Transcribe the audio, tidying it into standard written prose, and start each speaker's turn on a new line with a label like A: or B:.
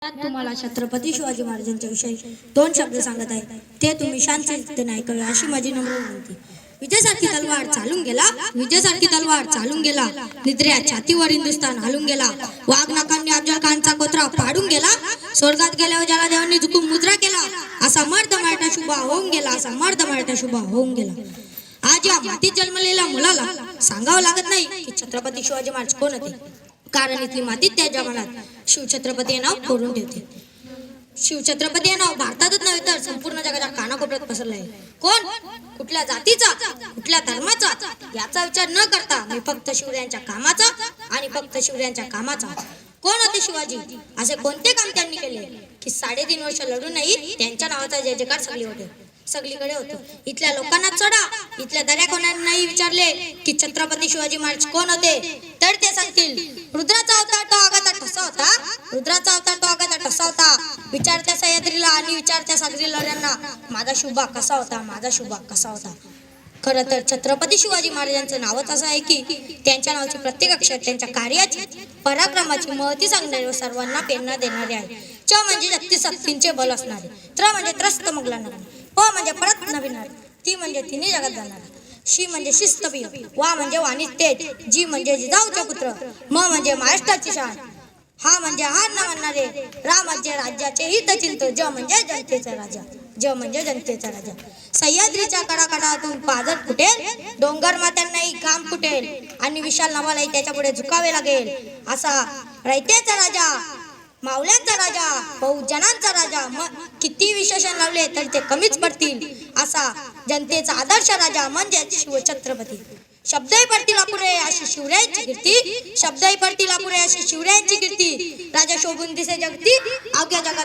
A: यात तुम्हाला छत्रपती शिवाजी महाराजांच्या विषयी 2 शब्द सांगत आहे, ते तुम्ही शांतचित्ताने ऐकावे अशी माझी नम्र विनंती. विजयासारखी तलवार चालून गेला, विजयासारखी तलवार चालून गेला, निद्र्या छातीवर हिंदुस्थान हालून गेला, वाघनाकांनी अफजल खानचा कोत्रा पाडून गेला, स्वर्गात गेल्यावर ज्याला देवांनी झुकून मुद्रा केला, असा मर्द मराठा शुभा होऊन गेला, असा मर्द मराठा शुभा होऊन गेला. आज या मातीत जन्मलेल्या मुलाला सांगावं लागत नाही की छत्रपती शिवाजी महाराज कोण होते, कारण इथली मातीत त्या जमान्यात शिवछत्रपती हे नाव कोरून ठेवते. शिवछत्रपती हे नाव भारतातच नव्हे तर संपूर्ण जगाच्या कानाकोपऱ्यात पसरलं आहे. कोण, कुठल्या जातीचा, कुठल्या धर्माचा याचा विचार न करता मी फक्त शिवरायांच्या कामाचा आणि फक्त शिवरायांच्या कामाचा. कोण होते शिवाजी, असे कोणते काम त्यांनी केले की 3.5 वर्ष लढूनही त्यांच्या नावाचा जय जयकार सगळीकडे होतो. इथल्या लोकांना चढा, इथल्या दर्याकोण्यांनाही विचारले की छत्रपती शिवाजी महाराज कोण होते, तर ते सांगतील रुद्राचा अवतार तो आगाचा ठसा होता, रुद्राचा अवतार तो आगाचा ठसा होता. विचारत्या सह्याद्रीला आणि विचारत्या सागरी लढ्यांना माझा शुभा कसा होता, माझा शुभा कसा होता. खरं तर छत्रपती शिवाजी महाराजांचं नावच असं आहे की त्यांच्या नावाची प्रत्येक अक्षर त्यांच्या कार्याची, पराक्रमाची महती सांगणारे व सर्वांना प्रेरणा देणारे आहे. च म्हणजे 36 शक्तींचे बल असणारे, त्र म्हणजे त्रस्त मुघलांना, प म्हणजे परत नविणार, ती म्हणजे तिन्ही जगात जाणार, शी म्हणजे शिस्तप्रिय, वा म्हणजे वाणीत तेज, जी म्हणजे जिजाऊचा पुत्र, म म्हणजे महाराष्ट्राची शान, हा म्हणजे हार न मानणारे, रा म्हणजे राज्याचे हितचिंत, ज म्हणजे जनतेचा राजा, ज म्हणजे जनतेचा राजा. सह्याद्रीच्या कडाकडातून पाजर फुटेल, डोंगर मात्यांनाही घाम फुटेल आणि विशाल नावालाही त्याच्या पुढे झुकावे लागेल, असा रयतेचा राजा, मावळ्यांचा राजा, बहुजनांचा राजा, किती विशेषण लावले तरी ते कमीच पडतील, असा जनतेचा आदर्श राजा म्हणजे शिवछत्रपती. शब्दही पडतील अपुरे अशी शिवरायांची कीर्ती, शब्दही पडतील अपुरे अशी शिवरायांची कीर्ती. राजा शोभून दिसे जगती, अवघ्या जगाचा